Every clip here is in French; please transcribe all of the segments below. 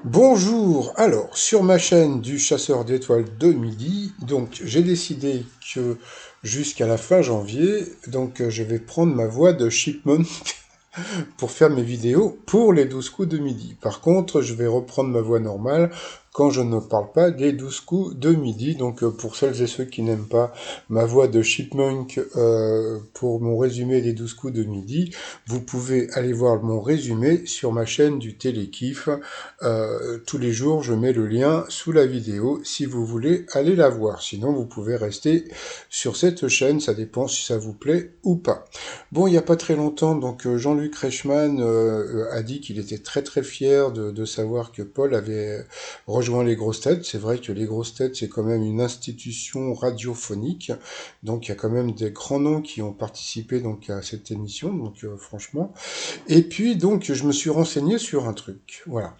Bonjour, alors sur ma chaîne du chasseur d'étoiles de midi, donc j'ai décidé que jusqu'à la fin janvier, je vais prendre ma voix de Chipmunk pour faire mes vidéos pour les 12 coups de midi. Par contre, je vais reprendre ma voix normale quand je ne parle pas des 12 coups de midi. Donc pour celles et ceux qui n'aiment pas ma voix de Chipmunk pour mon résumé des 12 coups de midi, vous pouvez aller voir mon résumé sur ma chaîne du Télékiff. Tous les jours, je mets le lien sous la vidéo si vous voulez aller la voir. Sinon, vous pouvez rester sur cette chaîne, ça dépend si ça vous plaît ou pas. Bon, il n'y a pas très longtemps, Jean-Luc Reichmann a dit qu'il était très très fier de savoir que Paul avait rejoint les grosses têtes. C'est vrai que les grosses têtes, c'est quand même une institution radiophonique, donc il y a quand même des grands noms qui ont participé donc à cette émission, franchement. Et puis donc je me suis renseigné sur un truc, voilà.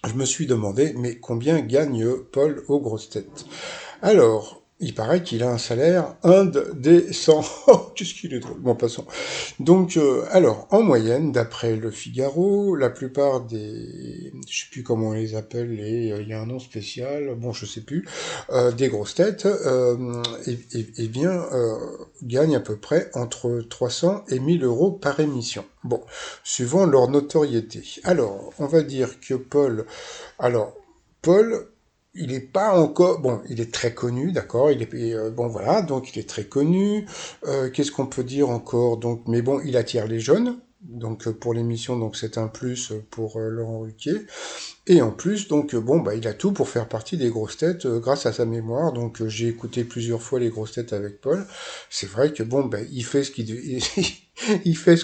Je me suis demandé, mais combien gagne Paul aux grosses têtes? Alors, il paraît qu'il a un salaire indécent. Oh, qu'est-ce qu'il est drôle. Bon, passons. Alors, en moyenne, d'après le Figaro, la plupart je sais plus comment on les appelle, il y a un nom spécial, bon, je sais plus, des grosses têtes, gagnent à peu près entre 300 et 1000 euros par émission. Bon, suivant leur notoriété. Alors, on va dire que alors, Paul, il n'est pas encore, bon, il est très connu, d'accord, bon voilà, donc il est très connu. Qu'est-ce qu'on peut dire encore? Donc, mais bon, il attire les jeunes. Donc pour l'émission, donc c'est un plus pour Laurent Ruquier. Et en plus, il a tout pour faire partie des grosses têtes grâce à sa mémoire. J'ai écouté plusieurs fois les grosses têtes avec Paul. C'est vrai que il fait ce qu'il il fait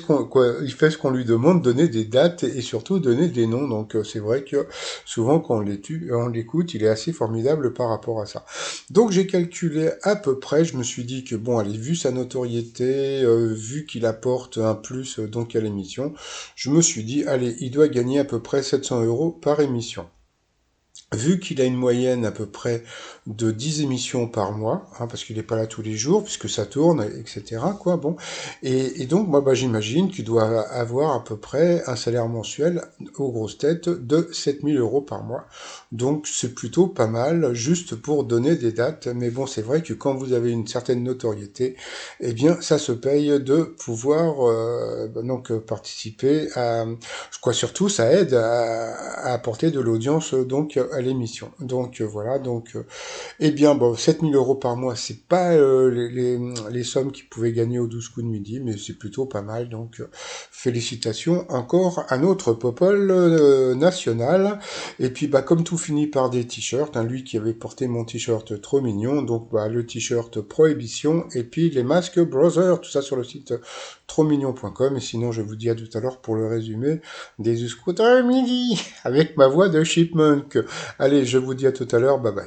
il fait ce qu'on lui demande, donner des dates et surtout donner des noms. C'est vrai que souvent quand on l'écoute, il est assez formidable par rapport à ça. Donc j'ai calculé à peu près. Je me suis dit que bon, allez, vu sa notoriété, vu qu'il apporte un plus donc à l'émission, je me suis dit, allez, il doit gagner à peu près 700 euros par émission. Vu qu'il a une moyenne à peu près de 10 émissions par mois, parce qu'il n'est pas là tous les jours, puisque ça tourne, etc., quoi, bon. Donc, moi, j'imagine qu'il doit avoir à peu près un salaire mensuel aux grosses têtes de 7000 euros par mois. Donc, c'est plutôt pas mal, juste pour donner des dates. Mais bon, c'est vrai que quand vous avez une certaine notoriété, eh bien, ça se paye de pouvoir, participer à, je crois surtout, ça aide à apporter de l'audience, à l'émission. Eh bien, bon, 7000 euros par mois, c'est pas les sommes qu'ils pouvaient gagner aux 12 coups de midi, mais c'est plutôt pas mal. Félicitations encore à notre Popol national. Et puis, comme tout finit par des t-shirts, lui qui avait porté mon t-shirt trop mignon, le t-shirt Prohibition, et puis les masques Brother, tout ça sur le site trommignon.com. Et sinon, je vous dis à tout à l'heure pour le résumé des coups de midi avec ma voix de Chipmunk. Allez, je vous dis à tout à l'heure, bye bye.